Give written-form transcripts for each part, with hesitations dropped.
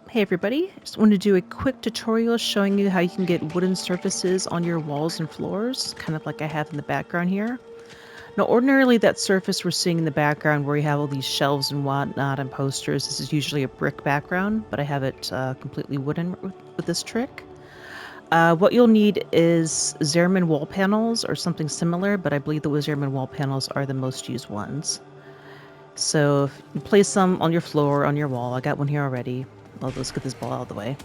Hey everybody, just wanted to do a quick tutorial showing you how you can get wooden surfaces on your walls and floors, kind of like I have in the background here. Now ordinarily that surface we're seeing in the background where you have all these shelves and whatnot and posters, this is usually a brick background, but I have it completely wooden with this trick. What you'll need is Zimmerman wall panels or something similar, but I believe the Zimmerman wall panels are the most used ones. So if you place some on your floor, on your wall, I got one here already. Let's get this ball out of the way.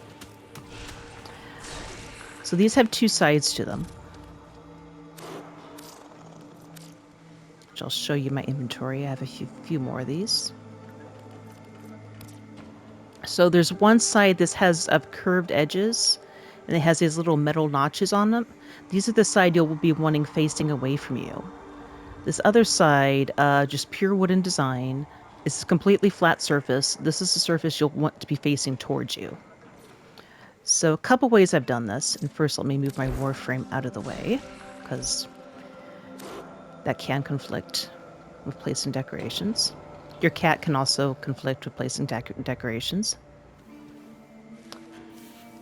So these have two sides to them, which I'll show you my inventory. I have a few more of these. So there's one side this has curved edges, and it has these little metal notches on them. These are the side you'll be wanting facing away from you. This other side, just pure wooden design, is a completely flat surface. This is the surface you'll want to be facing towards you. So a couple ways I've done this. And first, let me move my Warframe out of the way, because that can conflict with placing decorations. Your cat can also conflict with placing decorations.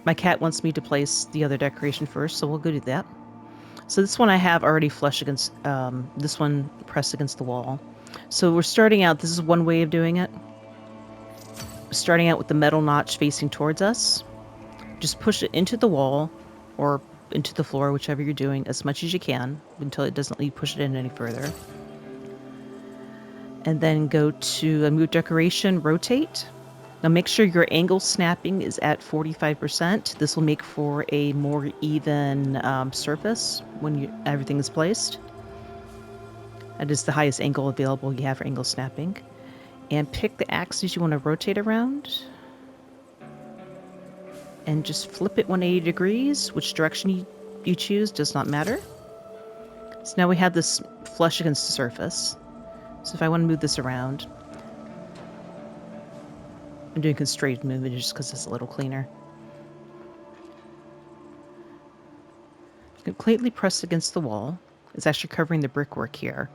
My cat wants me to place the other decoration first, so we'll go do that. So this one I have already flush against, this one pressed against the wall. So we're starting out, this is one way of doing it. Starting out with the metal notch facing towards us. Just push it into the wall or into the floor, whichever you're doing, as much as you can until it doesn't let you push it in any further. And then go to move decoration, rotate. Now make sure your angle snapping is at 45%. This will make for a more even surface when everything is placed. That is the highest angle available you have for angle snapping. And pick the axes you want to rotate around. And just flip it 180 degrees. Which direction you choose does not matter. So now we have this flush against the surface. So if I want to move this around, I'm doing constrained movement just because it's a little cleaner. Completely pressed against the wall. It's actually covering the brickwork here.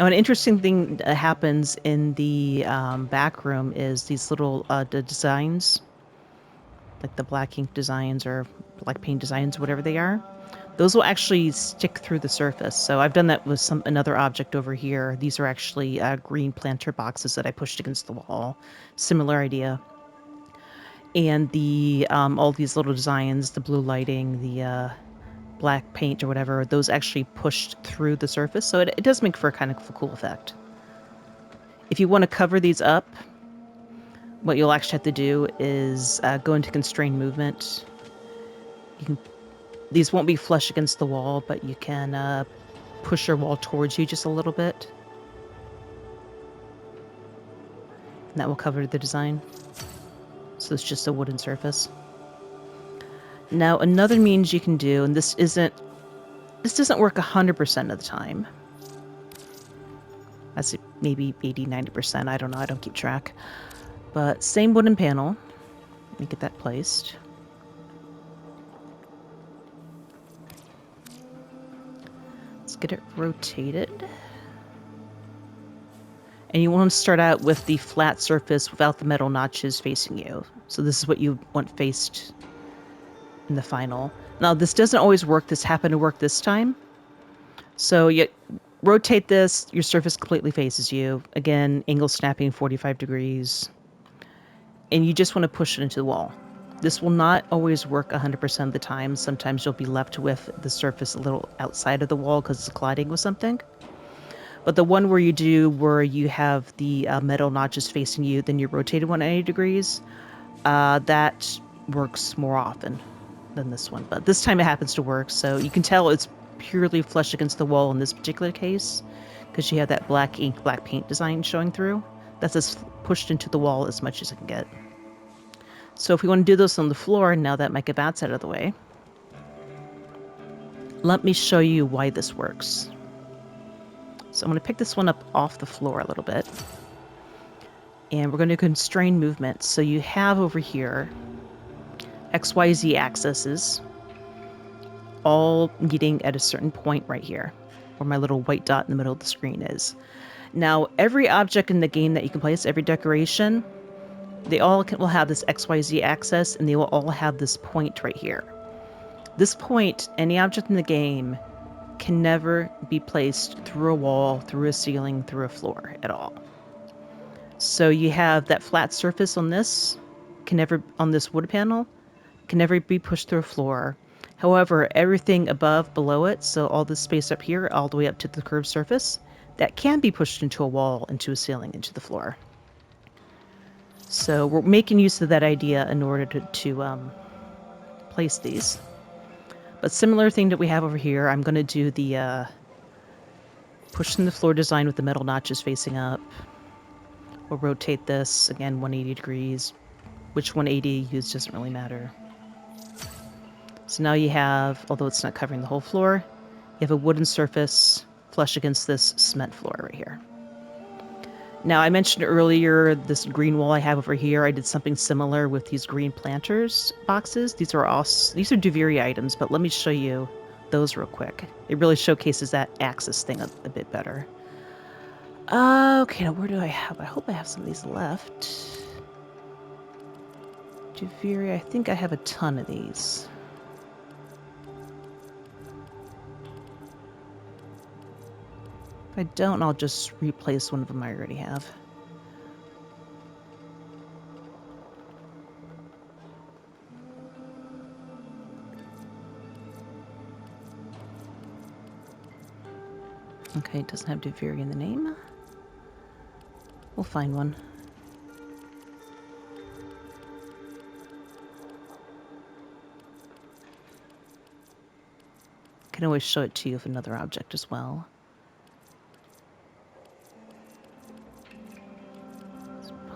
Now, an interesting thing that happens in the back room is these little designs, like the black ink designs or black paint designs, whatever they are. Those will actually stick through the surface. So I've done that with another object over here. These are actually green planter boxes that I pushed against the wall. Similar idea. And the all these little designs, the blue lighting, the black paint or whatever, those actually pushed through the surface. So it does make for a kind of a cool effect. If you want to cover these up, what you'll actually have to do is go into constrained movement. These won't be flush against the wall, but you can push your wall towards you just a little bit. And that will cover the design. So it's just a wooden surface. Now, another means you can do, and this doesn't work 100% of the time. That's maybe 80-90%. I don't know. I don't keep track. But same wooden panel. Let me get that placed. Let's get it rotated. And you want to start out with the flat surface without the metal notches facing you. So this is what you want faced in the final. Now, this doesn't always work. This happened to work this time. So you rotate this, your surface completely faces you. Again, angle snapping 45 degrees. And you just want to push it into the wall. This will not always work 100% of the time. Sometimes you'll be left with the surface a little outside of the wall because it's colliding with something. But the one where you have the metal notches facing you, then you rotate it 180 degrees, that works more often than this one. But this time it happens to work, so you can tell it's purely flush against the wall in this particular case, because you have that black ink, black paint design showing through. That's as pushed into the wall as much as I can get. So if we want to do this on the floor, now that my cabat's out of the way, let me show you why this works. So I'm going to pick this one up off the floor a little bit. And we're going to constrain movement. So you have over here XYZ axes all meeting at a certain point right here, where my little white dot in the middle of the screen is. Now, every object in the game that you can place, every decoration, they all will have this XYZ axis, and they will all have this point right here. This point, any object in the game, can never be placed through a wall, through a ceiling, through a floor at all. So you have that flat surface on this, on this wood panel, can never be pushed through a floor. However, everything above, below it, so all this space up here, all the way up to the curved surface, that can be pushed into a wall, into a ceiling, into the floor. So we're making use of that idea in order to place these. But similar thing that we have over here, I'm going to do the pushing the floor design with the metal notches facing up. We'll rotate this, again, 180 degrees. Which 180 you use doesn't really matter. So now you have, although it's not covering the whole floor, you have a wooden surface flush against this cement floor right here. Now, I mentioned earlier this green wall I have over here. I did something similar with these green planters boxes. These are Duviri items, but let me show you those real quick. It really showcases that axis thing a bit better. Okay, now where do I have? I hope I have some of these left. Duviri, I think I have a ton of these. If I don't, I'll just replace one of them I already have. Okay, it doesn't have Duviri in the name. We'll find one. I can always show it to you with another object as well.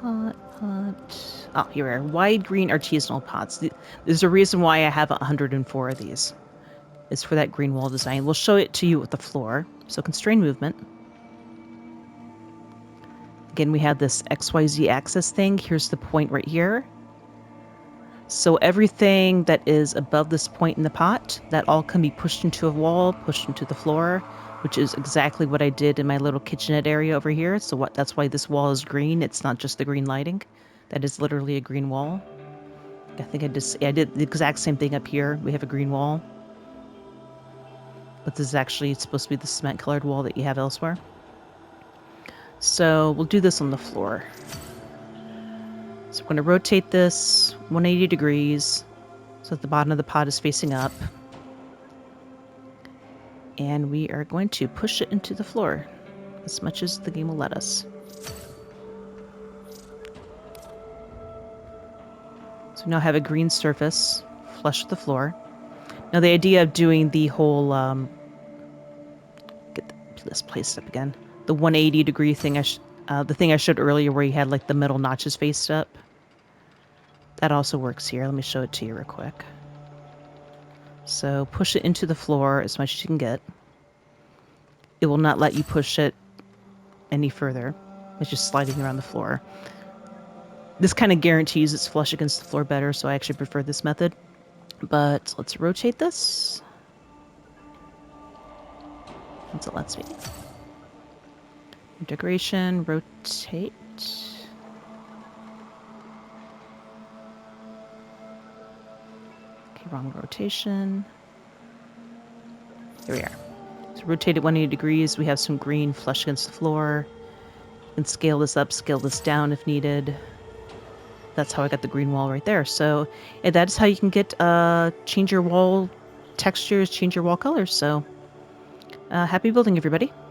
Pot. Oh, here we are. Wide green artisanal pots. There's a reason why I have 104 of these. It's for that green wall design. We'll show it to you with the floor. So constrain movement. Again, we have this XYZ axis thing. Here's the point right here. So everything that is above this point in the pot, that all can be pushed into a wall, pushed into the floor, which is exactly what I did in my little kitchenette area over here. So that's why this wall is green. It's not just the green lighting. That is literally a green wall. I think I did the exact same thing up here. We have a green wall. But this is actually supposed to be the cement colored wall that you have elsewhere. So we'll do this on the floor. So we're going to rotate this 180 degrees so that the bottom of the pot is facing up. And we are going to push it into the floor as much as the game will let us. So now I have a green surface flush with the floor. Now the idea of doing the whole, get this placed up again, the 180 degree thing, the thing I showed earlier where you had like the metal notches faced up, that also works here. Let me show it to you real quick. So push it into the floor as much as you can get. It will not let you push it any further. It's just sliding around the floor. This kind of guarantees it's flush against the floor better, so I actually prefer this method. But let's rotate this. Once it lets me. Integration, rotate. Okay, wrong rotation. Here we are. So rotate it 180 degrees. We have some green flush against the floor. You can scale this up, scale this down if needed. That's how I got the green wall right there. So yeah, that is how you can get change your wall textures, change your wall colors. So happy building, everybody.